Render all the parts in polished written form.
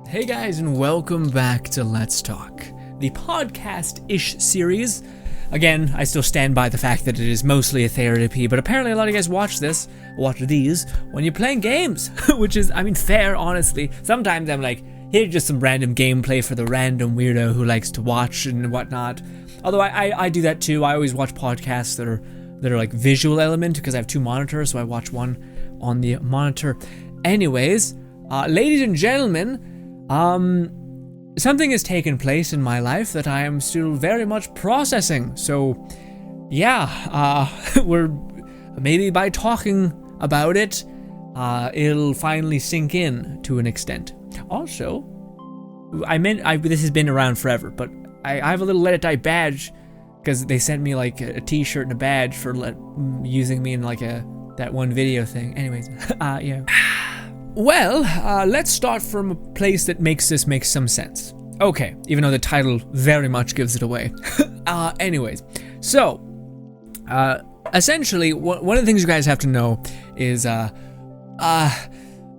Hey guys, and welcome back to Let's Talk, the podcast-ish series. Again, I still stand by the fact that it is mostly a therapy, but apparently a lot of you guys watch these, when you're playing games, which is, fair, honestly. Sometimes I'm like, here's just some random gameplay for the random weirdo who likes to watch and whatnot. Although I do that too. I always watch podcasts that are like visual element, because I have two monitors, so I watch one on the monitor. Anyways, ladies and gentlemen, something has taken place in my life that I am still very much processing. So, yeah, we're maybe by talking about it, it'll finally sink in to an extent. Also, this has been around forever, but I have a little Let It Die badge because they sent me like a t-shirt and a badge for using me in like that one video thing. Anyways, yeah. Well, let's start from a place that makes this make some sense. Okay, even though the title very much gives it away. Anyways, so, essentially, one of the things you guys have to know is, I'm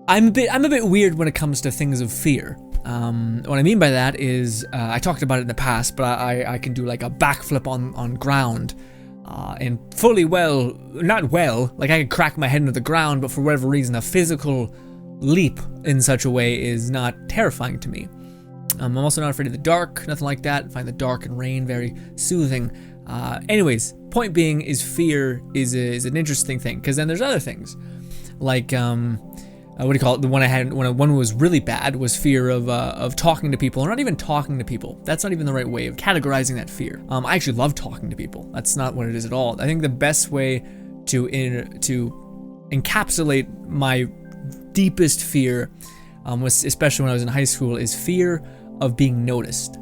a bit weird when it comes to things of fear. What I mean by that is, I talked about it in the past, but I can do like a backflip on ground, and fully not well, like I could crack my head into the ground, but for whatever reason, a physical leap in such a way is not terrifying to me. I'm also not afraid of the dark, nothing like that. I find the dark and rain very soothing. Anyways, point being is fear is an interesting thing, because then there's other things, like what do you call it? The one I had when one was really bad was fear of talking to people, or not even talking to people. That's not even the right way of categorizing that fear. I actually love talking to people. That's not what it is at all. I think the best way to encapsulate my deepest fear, was, especially when I was in high school, is fear of being noticed.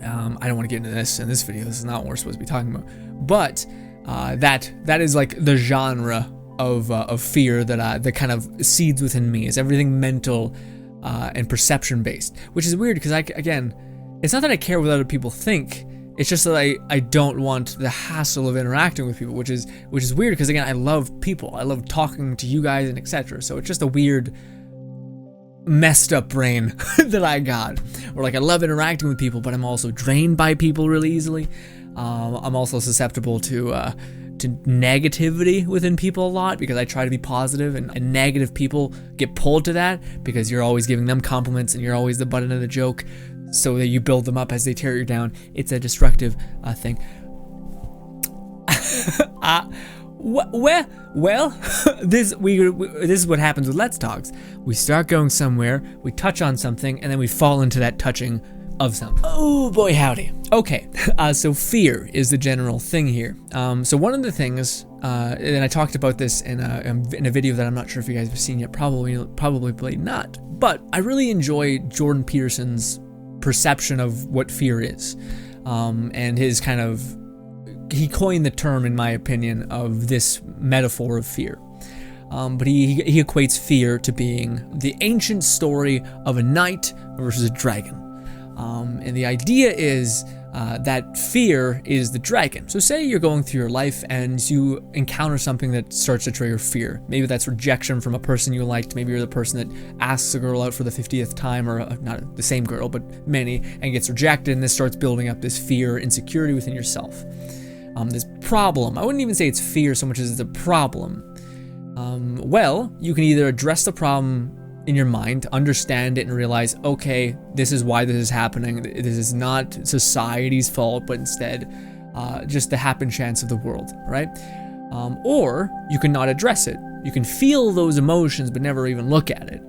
I don't want to get into this in this video. This is not what we're supposed to be talking about. But that is like the genre of fear that kind of seeds within me. Is everything mental and perception based, which is weird because it's not that I care what other people think. It's just that I don't want the hassle of interacting with people, which is weird because again, I love people. I love talking to you guys and etc. So it's just a weird, messed up brain that I got. Or like I love interacting with people, but I'm also drained by people really easily. I'm also susceptible to negativity within people a lot because I try to be positive, and negative people get pulled to that because you're always giving them compliments and you're always the butt end of the joke. So that you build them up as they tear you down. It's a destructive thing. Well, this is what happens with Let's Talks. We start going somewhere, we touch on something, and then we fall into that touching of something. Oh boy, howdy. Okay, so fear is the general thing here. So one of the things, and I talked about this in a video that I'm not sure if you guys have seen yet. Probably not. But I really enjoy Jordan Peterson's perception of what fear is, and his kind of, he coined the term, in my opinion, of this metaphor of fear, but he equates fear to being the ancient story of a knight versus a dragon, and the idea is that fear is the dragon. So say you're going through your life and you encounter something that starts to trigger fear. Maybe that's rejection from a person you liked. Maybe you're the person that asks a girl out for the 50th time, or not the same girl, but many, and gets rejected, and this starts building up this fear, insecurity within yourself. This problem, I wouldn't even say it's fear so much as it's a problem. Well, you can either address the problem in your mind, understand it, and realize, okay, this is why this is happening. This is not society's fault, but instead just the happen chance of the world, right? Or you can not address it. You can feel those emotions, but never even look at it.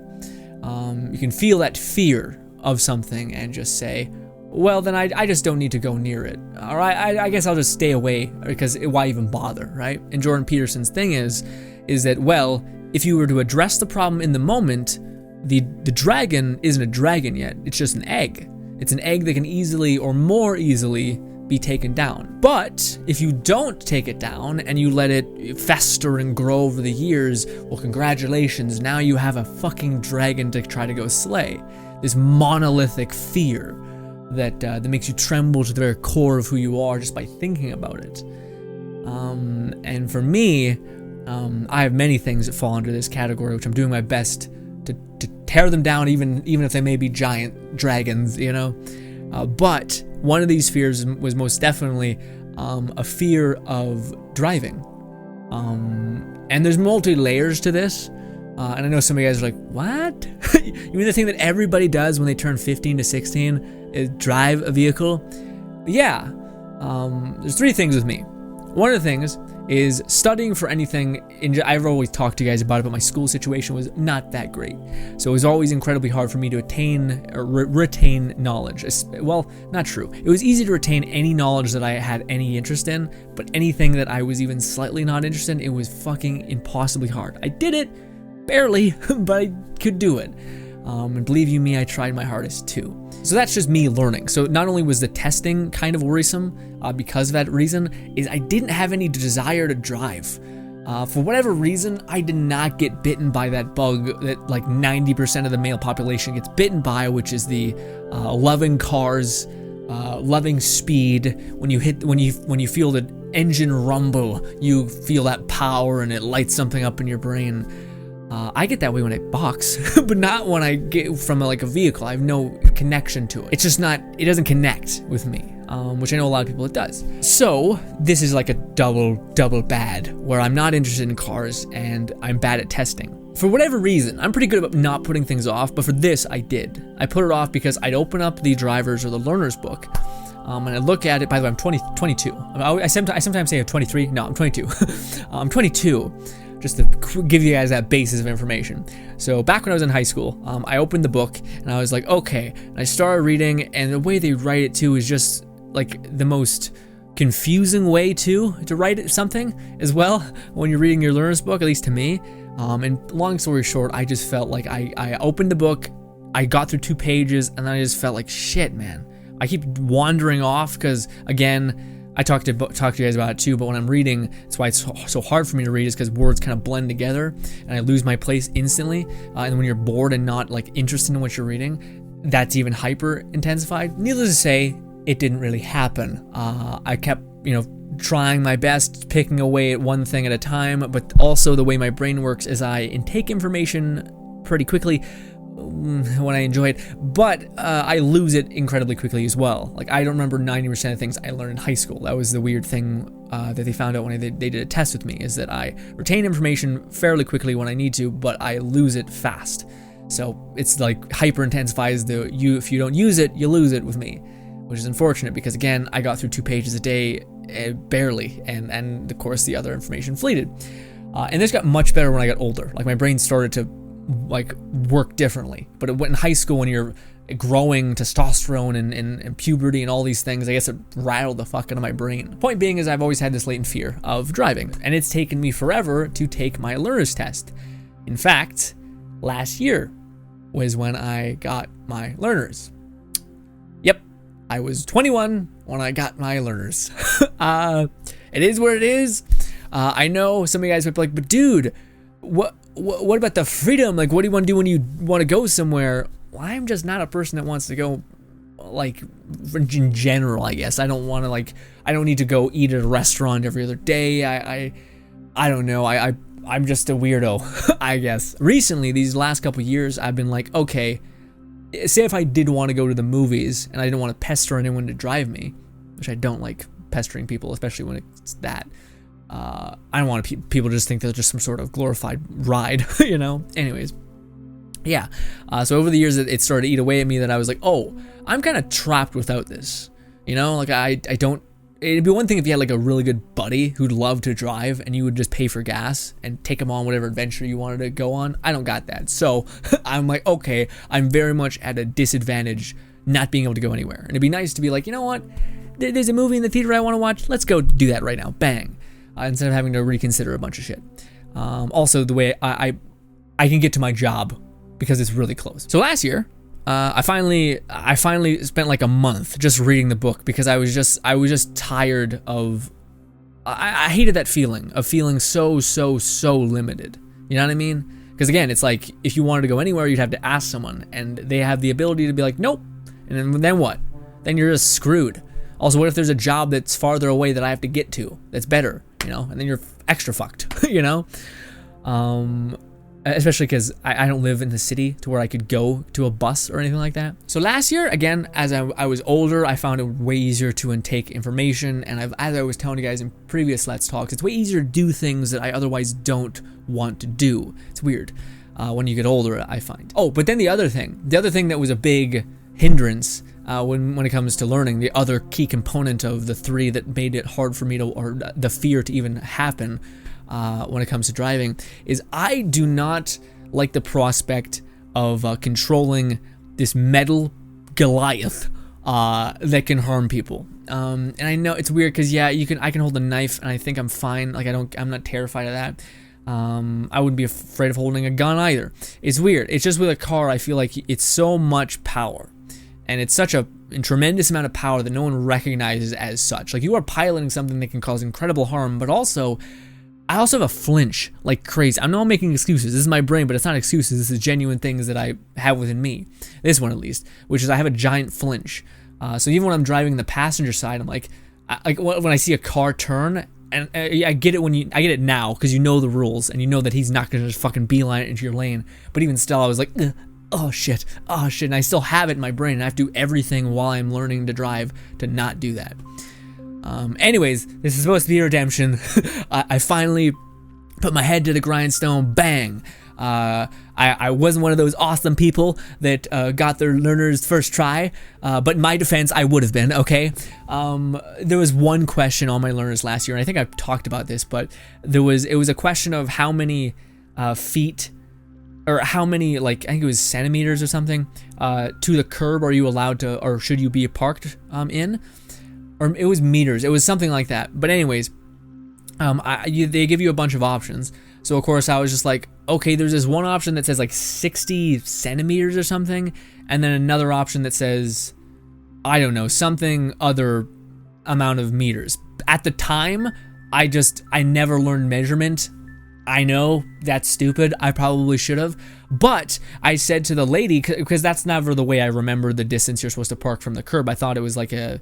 You can feel that fear of something and just say, well, then I just don't need to go near it. All right, I guess I'll just stay away, because why even bother, right? And Jordan Peterson's thing is that, well, if you were to address the problem in the moment, the dragon isn't a dragon yet. It's just an egg. It's an egg that can easily, or more easily, be taken down. But if you don't take it down and you let it fester and grow over the years, well, congratulations, now you have a fucking dragon to try to go slay. This monolithic fear that makes you tremble to the very core of who you are just by thinking about it. And for me, I have many things that fall under this category, which I'm doing my best to tear them down, even if they may be giant dragons, you know. But one of these fears was most definitely a fear of driving. And there's multi-layers to this. And I know some of you guys are like, what? You mean the thing that everybody does when they turn 15 to 16 is drive a vehicle? Yeah. There's three things with me. One of the things is studying for anything. I've always talked to you guys about it, but my school situation was not that great. So it was always incredibly hard for me to attain or retain knowledge. Well, not true. It was easy to retain any knowledge that I had any interest in, but anything that I was even slightly not interested in, it was fucking impossibly hard. I did it, barely, but I could do it. And believe you me, I tried my hardest too. So that's just me learning. So not only was the testing kind of worrisome because of that reason, is I didn't have any desire to drive. For whatever reason, I did not get bitten by that bug that like 90% of the male population gets bitten by, which is the loving cars, loving speed. When you feel the engine rumble, you feel that power and it lights something up in your brain. I get that way when I box, but not when I get from like a vehicle. I have no connection to it. It's just not, it doesn't connect with me, which I know a lot of people it does. So this is like a double bad, where I'm not interested in cars and I'm bad at testing. For whatever reason, I'm pretty good about not putting things off, but for this I did. I put it off because I'd open up the driver's or the learner's book, and I look at it. By the way, I'm 22. I sometimes say I'm 23. No, I'm 22. I'm 22. Just to give you guys that basis of information. So back when I was in high school, I opened the book and I was like, okay. And I started reading, and the way they write it too is just like the most confusing way to write something as well when you're reading your learner's book, at least to me. And long story short, I just felt like I opened the book, I got through 2 pages, and I just felt like shit, man. I keep wandering off because, again, I talked to you guys about it too, but when I'm reading, that's why it's so hard for me to read, is because words kind of blend together and I lose my place instantly. And when you're bored and not like interested in what you're reading, that's even hyper intensified. Needless to say, it didn't really happen. I kept, trying my best, picking away at one thing at a time, but also the way my brain works is I intake information pretty quickly when I enjoy it, but I lose it incredibly quickly as well. Like, I don't remember 90% of things I learned in high school. That was the weird thing that they found out when they did a test with me, is that I retain information fairly quickly when I need to, but I lose it fast. So it's like hyper intensifies if you don't use it, you lose it with me, which is unfortunate because, again, I got through 2 pages a day barely, and of course the other information fleeted. And this got much better when I got older. Like, my brain started to like work differently, but it went in high school when you're growing testosterone and puberty and all these things. I guess it rattled the fuck out of my brain. Point being is I've always had this latent fear of driving, and it's taken me forever to take my learner's test. In fact, last year was when I got my learner's. Yep, I was 21 when I got my learner's. It is what it is. I know some of you guys might be like, but dude, what about the freedom? Like, what do you want to do when you want to go somewhere? Well, I'm just not a person that wants to go, like, in general, I guess. I don't want to, I don't need to go eat at a restaurant every other day. I don't know. I'm just a weirdo, I guess. Recently, these last couple years, I've been like, okay, say if I did want to go to the movies and I didn't want to pester anyone to drive me, which I don't like pestering people, especially when it's that. I don't want people to just think they're just some sort of glorified ride, Anyways, yeah. So over the years, it started to eat away at me that I was like, oh, I'm kind of trapped without this. Like I don't. It'd be one thing if you had like a really good buddy who'd love to drive and you would just pay for gas and take him on whatever adventure you wanted to go on. I don't got that. So I'm like, okay, I'm very much at a disadvantage not being able to go anywhere. And it'd be nice to be like, you know what? There's a movie in the theater I want to watch. Let's go do that right now. Bang. Instead of having to reconsider a bunch of shit. Also, the way I can get to my job because it's really close. So last year, I finally spent like a month just reading the book because I was just tired of. I hated that feeling of feeling so limited. You know what I mean? Because again, it's like if you wanted to go anywhere, you'd have to ask someone, and they have the ability to be like, nope. And then what? Then you're just screwed. Also, what if there's a job that's farther away that I have to get to that's better, and then you're extra fucked, And especially because I don't live in the city to where I could go to a bus or anything like that. So last year, again, as I was older, I found it way easier to intake information, and as I was telling you guys in previous Let's Talks, it's way easier to do things that I otherwise don't want to do. It's weird when you get older, I find. Oh, but then the other thing that was a big hindrance when it comes to learning, the other key component of the three that made it hard for me to, or the fear to even happen when it comes to driving, is I do not like the prospect of controlling this metal Goliath that can harm people. And I know it's weird because I can hold a knife and I think I'm fine. Like I'm not terrified of that. I wouldn't be afraid of holding a gun either. It's weird. It's just with a car, I feel like it's so much power. And it's such a tremendous amount of power that no one recognizes as such. Like, you are piloting something that can cause incredible harm, but also, I also have a flinch like crazy. I'm not making excuses. This is my brain, but it's not excuses. This is genuine things that I have within me. This one, at least, which is I have a giant flinch. So even when I'm driving the passenger side, I'm like when I see a car turn, and I get it I get it now because you know the rules and you know that he's not going to just fucking beeline it into your lane. But even still, I was like, oh shit, and I still have it in my brain, and I have to do everything while I'm learning to drive to not do that. Anyways, this is supposed to be redemption. I finally put my head to the grindstone, bang. I wasn't one of those awesome people that got their learners first try, but in my defense, I would have been, okay? There was one question on my learners last year, and I think I've talked about this, but it was a question of how many feet, or how many, like, I think it was centimeters or something, to the curb are you allowed to, or should you be parked in? Or it was meters, it was something like that. But anyways, they give you a bunch of options. So of course I was just like, okay, there's this one option that says like 60 centimeters or something, and then another option that says, I don't know, something other amount of meters. At the time, I never learned measurement. I know that's stupid. I probably should have. But I said to the lady, because that's never the way I remember the distance you're supposed to park from the curb. I thought it was a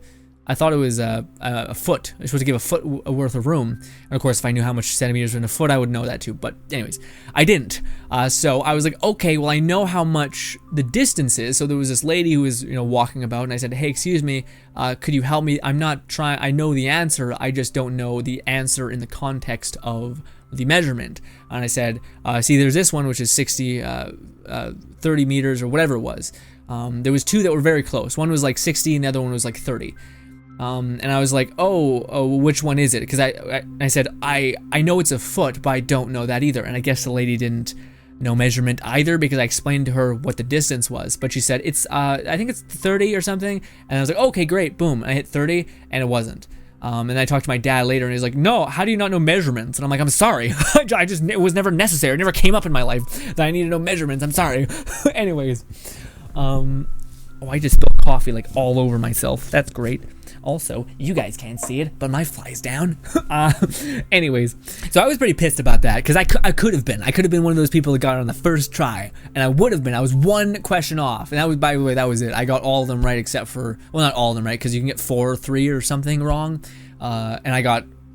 foot. You're supposed to give a foot worth of room. And of course, if I knew how much centimeters were in a foot, I would know that too. But anyways, I didn't. So I was like, okay, well, I know how much the distance is. So there was this lady who was, walking about, and I said, hey, excuse me, could you help me? I'm not trying. I know the answer. I just don't know the answer in the context of the measurement. And I said, see, there's this one, which is 60, 30 meters or whatever it was. There was two that were very close. One was like 60 and the other one was like 30. And I was like, oh, which one is it? Because I said, I know it's a foot, but I don't know that either. And I guess the lady didn't know measurement either, because I explained to her what the distance was. But she said, it's, I think it's 30 or something. And I was like, okay, great, boom. And I hit 30, and it wasn't. And I talked to my dad later, and he's like, no, how do you not know measurements? And I'm like, I'm sorry. It was never necessary. It never came up in my life that I need to know measurements. I'm sorry. Anyways. I just spilled coffee like all over myself. That's great. Also, you guys can't see it, but my fly's down. Anyways, so I was pretty pissed about that, because I could have been one of those people that got it on the first try, and I would have been. I was one question off, and that was, by the way, that was it. I got all of them right except for, well, not all of them right, because you can get 4 or 3 or something wrong, and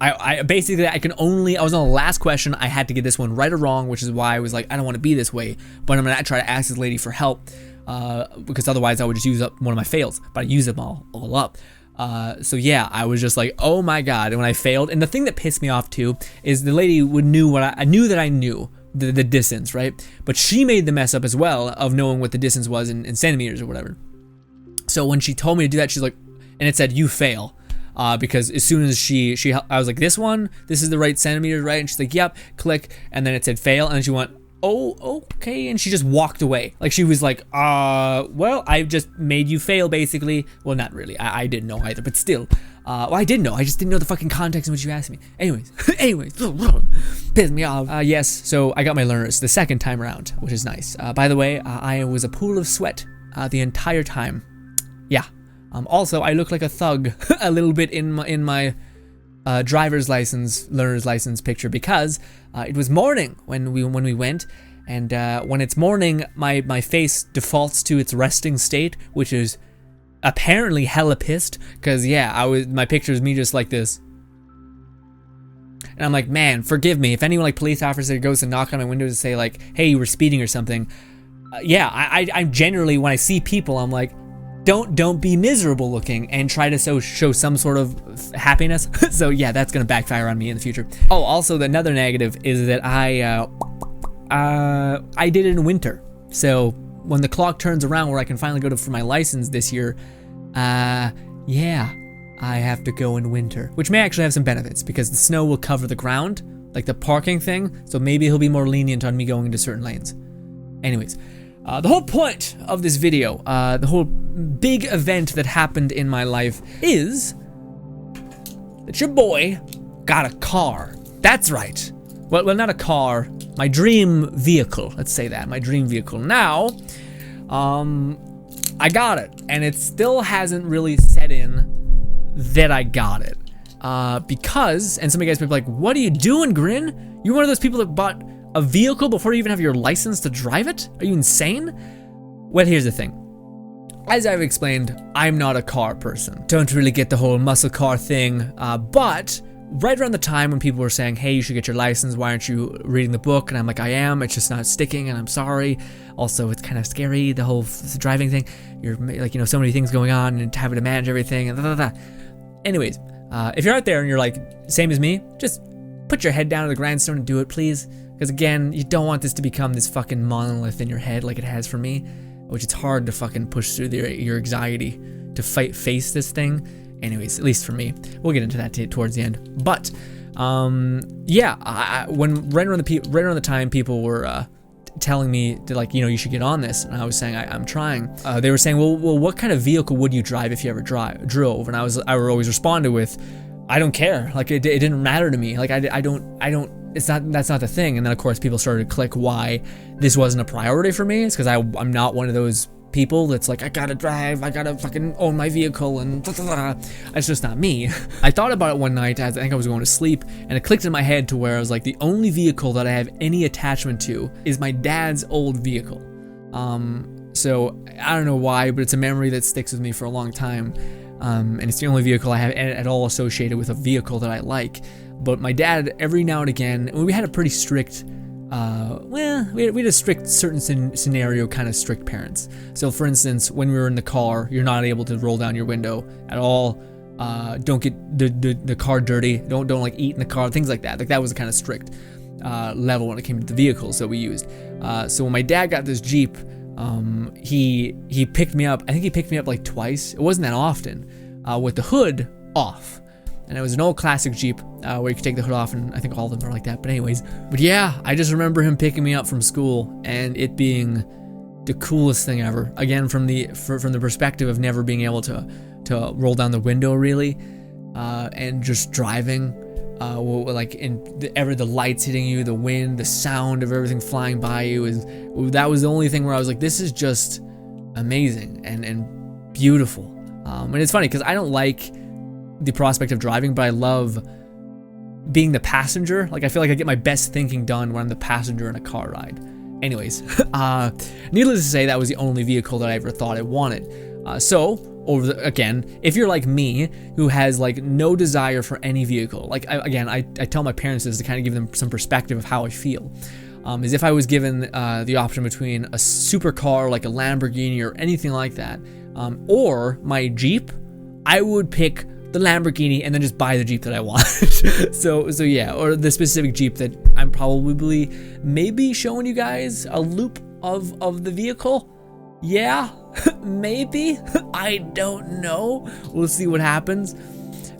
I basically, I was on the last question. I had to get this one right or wrong, which is why I was like, I don't want to be this way, but I'm gonna try to ask this lady for help, because otherwise I would just use up one of my fails, but I use them all up. So yeah, I was just like, oh my god, and when I failed, and the thing that pissed me off too, is the lady knew I knew that I knew the distance, right? But she made the mess up as well of knowing what the distance was in centimeters or whatever. So when she told me to do that, she's like, and it said, you fail. Because as soon as I was like, this is the right centimeters, right? And she's like, yep, click, and then it said fail, and she went, oh, okay, and she just walked away. Like, she was like, well, I just made you fail, basically. Well, not really, I didn't know either, but still. Well, I did know, I just didn't know the fucking context in which you asked me. Anyways, pissed me off. Yes, so I got my learners the second time around, which is nice. By the way, I was a pool of sweat the entire time. Yeah. Also, I look like a thug a little bit in my learner's license picture, because it was morning when we went, and when it's morning, my face defaults to its resting state, which is apparently hella pissed, because yeah, my picture is me just like this. And I'm like, man, forgive me. If anyone like police officer goes to knock on my window to say like, hey, you were speeding or something. Yeah, I'm generally, when I see people, I'm like, don't be miserable looking and try to show some sort of happiness. So yeah, that's gonna backfire on me in the future. Oh, also another negative is that I did it in winter. So when the clock turns around where I can finally go for my license this year, yeah, I have to go in winter, which may actually have some benefits because the snow will cover the ground, like the parking thing, so maybe he'll be more lenient on me going into certain lanes. Anyways, the whole point of this video, the whole big event that happened in my life is that your boy got a car. That's right. Well, not a car, my dream vehicle, let's say that, my dream vehicle. Now, I got it, and it still hasn't really set in that I got it, because, and some of you guys may be like, what are you doing, Grin? You're one of those people that bought a vehicle before you even have your license to drive it? Are you insane? Well, here's the thing. As I've explained, I'm not a car person. Don't really get the whole muscle car thing, but right around the time when people were saying, hey, you should get your license, why aren't you reading the book? And I'm like, I am, it's just not sticking, and I'm sorry. Also, it's kind of scary, the whole driving thing. You're like, so many things going on and having to manage everything, and Anyways, if you're out there and you're like, same as me, just put your head down to the grindstone and do it, please. Because again, you don't want this to become this fucking monolith in your head like it has for me, which it's hard to fucking push through your anxiety to face this thing. Anyways, at least for me. We'll get into that towards the end. But, yeah, when right around the time people were telling me that, like, you should get on this, and I was saying I'm trying. They were saying, well, what kind of vehicle would you drive if you ever drove? And I would always respond with, I don't care. Like it didn't matter to me. Like I don't. That's not the thing. And then of course people started to click why this wasn't a priority for me. It's because I'm not one of those people that's like, I gotta drive, I gotta fucking own my vehicle, and it's just not me. I thought about it one night as I think I was going to sleep, and it clicked in my head to where I was like, the only vehicle that I have any attachment to is my dad's old vehicle. So I don't know why, but it's a memory that sticks with me for a long time. And it's the only vehicle I have at all associated with a vehicle that I like. But my dad, every now and again, we had a pretty strict, we had a strict certain scenario kind of strict parents. So for instance, when we were in the car, you're not able to roll down your window at all. Don't get the car dirty. Don't like eat in the car, things like that. Like that was a kind of strict level when it came to the vehicles that we used. So when my dad got this Jeep, he picked me up. I think he picked me up like twice. It wasn't that often, with the hood off. And it was an old classic Jeep where you could take the hood off, and I think all of them are like that. But anyways, yeah, I just remember him picking me up from school and it being the coolest thing ever. Again, from the perspective of never being able to roll down the window really, and just driving, like the lights hitting you, the wind, the sound of everything flying by you that was the only thing where I was like, this is just amazing and beautiful. And it's funny because I don't like the prospect of driving, but I love being the passenger. Like I feel like I get my best thinking done when I'm the passenger in a car ride. Anyways, needless to say, that was the only vehicle that I ever thought I wanted. Again, if you're like me, who has like no desire for any vehicle, like I tell my parents this to kind of give them some perspective of how I feel. Is if I was given the option between a supercar like a Lamborghini or anything like that, or my Jeep, I would pick the Lamborghini and then just buy the Jeep that I want. so yeah, or the specific Jeep that I'm probably maybe showing you guys a loop of the vehicle. Yeah, maybe. I don't know. We'll see what happens.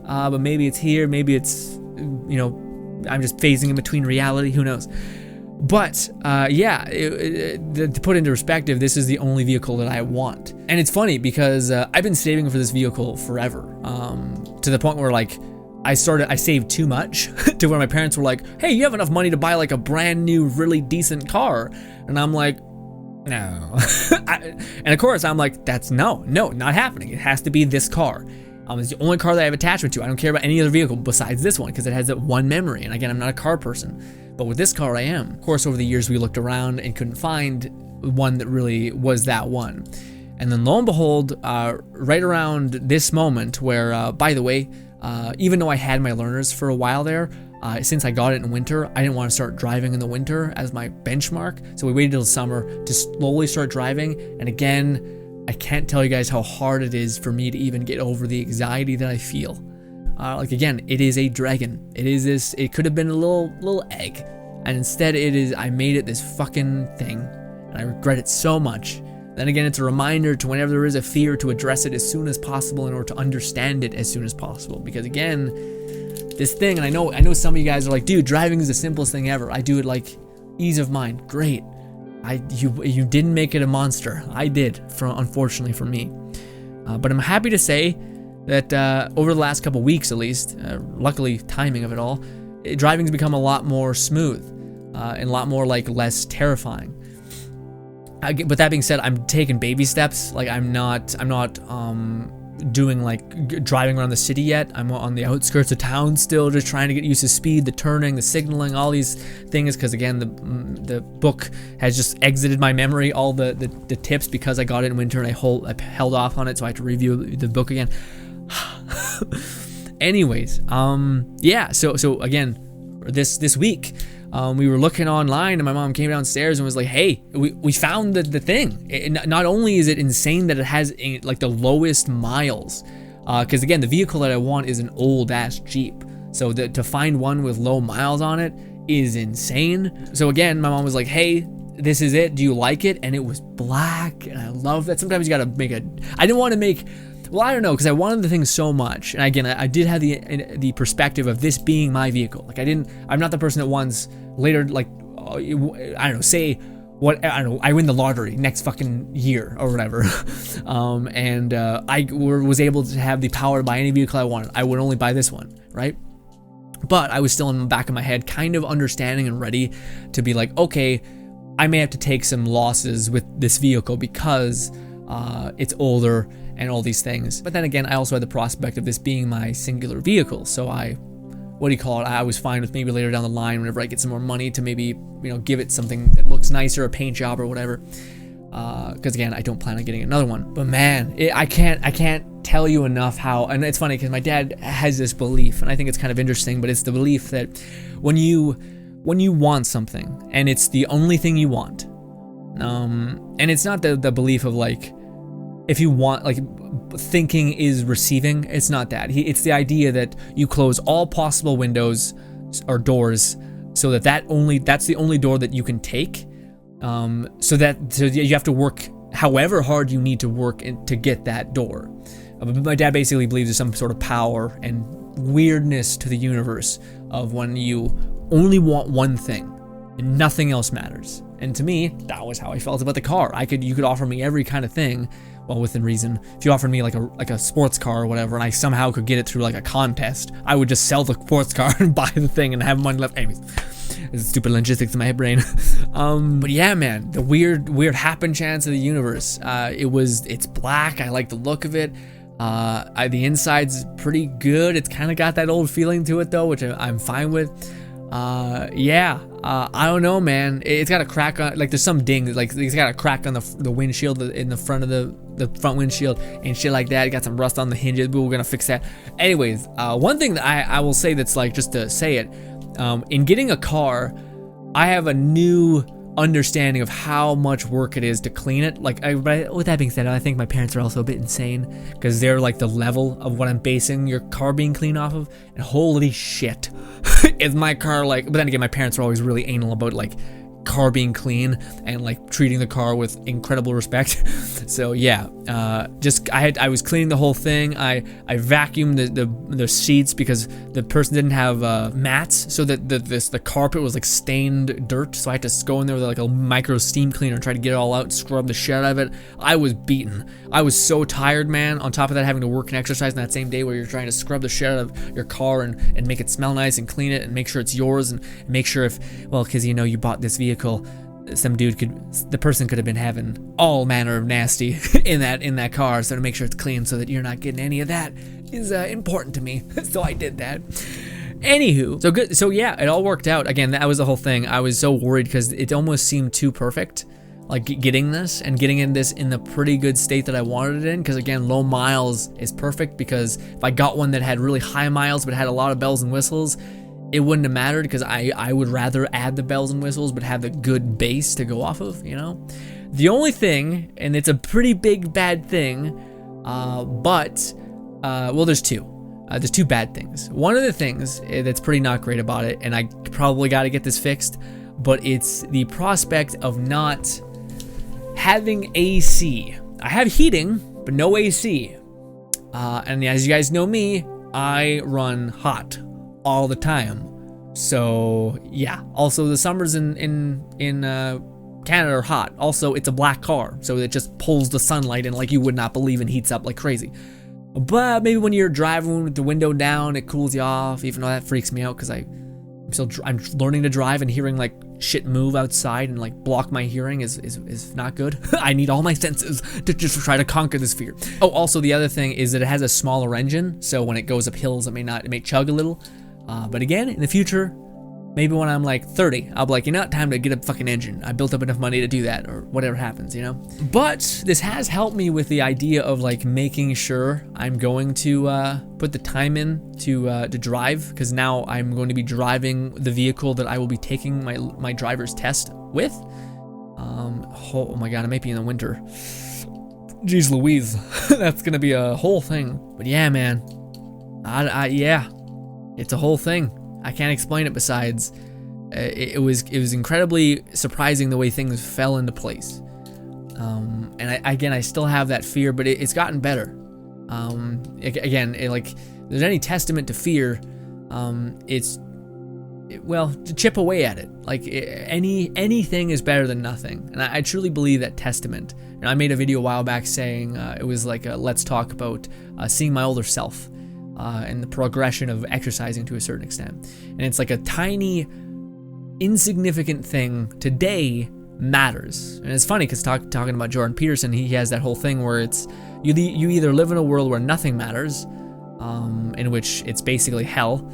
But maybe it's here, maybe it's, I'm just phasing in between reality, who knows. But yeah, to put into perspective, this is the only vehicle that I want. And it's funny because I've been saving for this vehicle forever, to the point where like I saved too much to where my parents were like, hey, you have enough money to buy like a brand new, really decent car. And I'm like, no. And of course I'm like, that's no, not happening. It has to be this car. It's the only car that I have attachment to. I don't care about any other vehicle besides this one because it has that one memory. And again, I'm not a car person, but with this car I am. Of course, over the years we looked around and couldn't find one that really was that one. And then lo and behold, right around this moment where, by the way, even though I had my learners for a while there, Since I got it in winter, I didn't want to start driving in the winter as my benchmark. So we waited till summer to slowly start driving. And again, I can't tell you guys how hard it is for me to even get over the anxiety that I feel. Like again, it is a dragon. It could have been a little egg. And instead I made it this fucking thing. And I regret it so much. Then again, it's a reminder to whenever there is a fear to address it as soon as possible in order to understand it as soon as possible. Because again, this thing, and I know some of you guys are like, dude, driving is the simplest thing ever. I do it like ease of mind. Great. You didn't make it a monster. I did, unfortunately for me. But I'm happy to say that over the last couple weeks at least, luckily timing of it all, driving's become a lot more smooth and a lot more like less terrifying. But that being said, I'm taking baby steps. Like I'm not doing like driving around the city yet. I'm on the outskirts of town still, just trying to get used to speed, the turning, the signaling, all these things. Because again, the book has just exited my memory, all the tips, because I got it in winter and I held off on it, so I had to review the book again. Anyways, yeah. So again, this week. We were looking online and my mom came downstairs and was like, hey, we found the thing. Not only is it insane that it has like the lowest miles, because again, the vehicle that I want is an old ass Jeep. So to find one with low miles on it is insane. So again, my mom was like, hey, this is it. Do you like it? And it was black and I love that. Sometimes you gotta I didn't want to make, well, I don't know, because I wanted the thing so much. And again, I did have the perspective of this being my vehicle. Like I'm not the person that wants later, like, I don't know, say what, I don't know, I win the lottery next fucking year or whatever. I was able to have the power to buy any vehicle I wanted. I would only buy this one, right? But I was still in the back of my head, kind of understanding and ready to be like, okay, I may have to take some losses with this vehicle because it's older and all these things. But then again, I also had the prospect of this being my singular vehicle. So I was fine with maybe later down the line, whenever I get some more money, to maybe, give it something that looks nicer, a paint job or whatever. Because again, I don't plan on getting another one. But man, I can't tell you enough how, and it's funny because my dad has this belief, and I think it's kind of interesting, but it's the belief that when you want something and it's the only thing you want, and it's not the belief of like, if you want, like, thinking is receiving. It's not that. It's the idea that you close all possible windows or doors so that's the only door that you can take. So you have to work however hard you need to work to get that door. My dad basically believes there's some sort of power and weirdness to the universe of when you only want one thing and nothing else matters. And to me, that was how I felt about the car. You could offer me every kind of thing, well, within reason. If you offered me like a sports car or whatever, and I somehow could get it through like a contest, I would just sell the sports car and buy the thing and have money left. Anyways, it's stupid logistics in my brain. But yeah, man, the weird happen chance of the universe. It's black. I like the look of it. The inside's pretty good. It's kind of got that old feeling to it though, which I'm fine with. I don't know, man. It's got a crack on, like, there's some ding, like it's got a crack on the windshield in the front of the front windshield and shit like that. It got some rust on the hinges, but we're gonna fix that. Anyways, one thing that I will say, that's like, just to say it, in getting a car, I have a new understanding of how much work it is to clean it. Like, with that being said, I think my parents are also a bit insane, because they're like the level of what I'm basing your car being clean off of, and holy shit, is my car like, but then again, my parents are always really anal about like car being clean and like treating the car with incredible respect. So yeah, I was cleaning the whole thing. I vacuumed the seats because the person didn't have mats, so that the carpet was like stained dirt. So I had to go in there with like a micro steam cleaner and try to get it all out, scrub the shit out of it. I was beaten. I was so tired, man. On top of that, having to work and exercise in that same day where you're trying to scrub the shit out of your car and make it smell nice and clean it and make sure it's yours and make sure because you bought this vehicle, the person could have been having all manner of nasty in that car, so to make sure it's clean so that you're not getting any of that is important to me. So I did that. Anywho, so good. So yeah, it all worked out. Again, that was the whole thing. I was so worried because it almost seemed too perfect, like getting this in the pretty good state that I wanted it in. Because again, low miles is perfect, because if I got one that had really high miles but had a lot of bells and whistles, it wouldn't have mattered because I would rather add the bells and whistles but have the good base to go off of, you know? The only thing, and it's a pretty big bad thing, well, there's two. There's two bad things. One of the things that's pretty not great about it, and I probably got to get this fixed, but it's the prospect of not having AC. I have heating, but no AC. And as you guys know me, I run hot all the time. So yeah. Also, the summers in Canada are hot. Also, it's a black car, so it just pulls the sunlight in like you would not believe and heats up like crazy. But maybe when you're driving with the window down, it cools you off, even though that freaks me out because I'm learning to drive and hearing like shit move outside and like block my hearing is not good. I need all my senses to just try to conquer this fear. Oh, also the other thing is that it has a smaller engine, so when it goes up hills, it may chug a little. But again, in the future, maybe when I'm like 30, I'll be like, you know, time to get a fucking engine. I built up enough money to do that, or whatever happens, you know? But this has helped me with the idea of like making sure I'm going to put the time in to drive, because now I'm going to be driving the vehicle that I will be taking my driver's test with. Oh my god, it might be in the winter. Jeez Louise, that's gonna be a whole thing. But yeah, man, yeah, it's a whole thing. I can't explain it besides it was incredibly surprising the way things fell into place. And I still have that fear, but it's gotten better. Like, if there's any testament to fear, to chip away at it. Like anything is better than nothing, and I truly believe that testament. And I made a video a while back saying it was like let's talk about seeing my older self. And the progression of exercising to a certain extent. And it's like a tiny, insignificant thing today matters. And it's funny because talking about Jordan Peterson, he has that whole thing where it's you either live in a world where nothing matters, in which it's basically hell,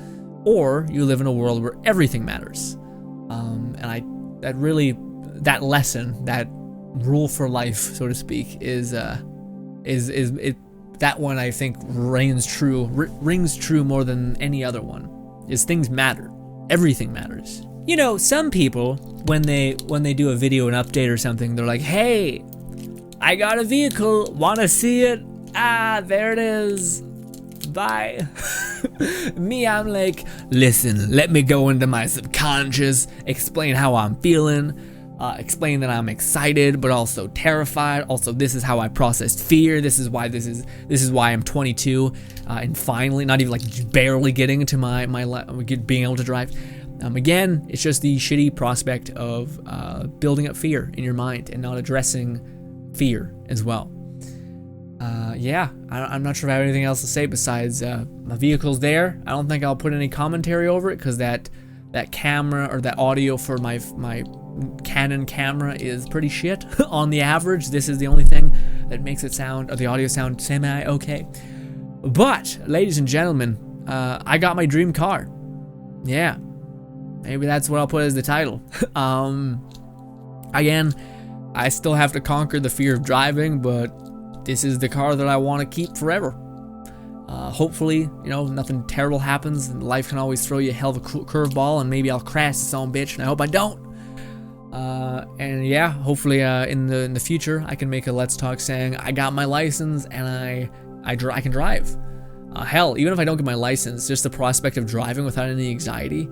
or you live in a world where everything matters. And that lesson, that rule for life, so to speak, is that one I think rings true more than any other one. Is things matter. Everything matters. You know, some people when they do a video, an update or something, they're like, "Hey, I got a vehicle. Want to see it? Ah, there it is. Bye." Me, I'm like, "Listen, let me go into my subconscious, explain how I'm feeling." Explain that I'm excited, but also terrified. Also, this is how I processed fear. This is why I'm 22 and finally, not even like barely getting to being able to drive. Again, it's just the shitty prospect of building up fear in your mind and not addressing fear as well. Yeah, I'm not sure if I have anything else to say besides my vehicle's there. I don't think I'll put any commentary over it because that camera or that audio for my Canon camera is pretty shit on the average. This is the only thing that makes it sound, or the audio sound semi-okay. But, ladies and gentlemen, I got my dream car. Yeah, maybe that's what I'll put as the title. Again, I still have to conquer the fear of driving, but this is the car that I want to keep forever. Hopefully, you know, nothing terrible happens, and life can always throw you a hell of a curveball, and maybe I'll crash this own bitch, and I hope I don't. And yeah, hopefully in the future I can make a Let's Talk saying I got my license and I can drive. Hell, even if I don't get my license, just the prospect of driving without any anxiety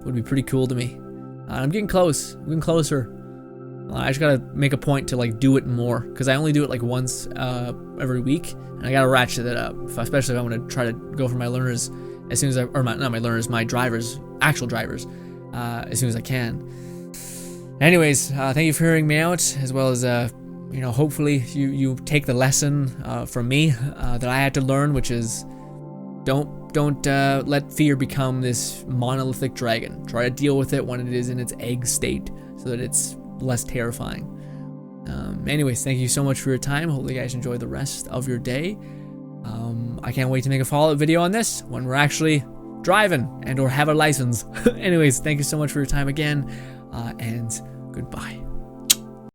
would be pretty cool to me. I'm getting close. I'm getting closer. I just gotta make a point to like do it more, because I only do it like once every week, and I gotta ratchet it up. Especially if I want to try to go for my learners as soon as my drivers, actual drivers, as soon as I can. Anyways, thank you for hearing me out, as well as hopefully you take the lesson from me that I had to learn, which is don't let fear become this monolithic dragon. Try to deal with it when it is in its egg state, so that it's less terrifying. Anyways, thank you so much for your time. Hopefully you guys enjoy the rest of your day. I can't wait to make a follow-up video on this when we're actually driving and or have a license. Anyways, thank you so much for your time again, and goodbye.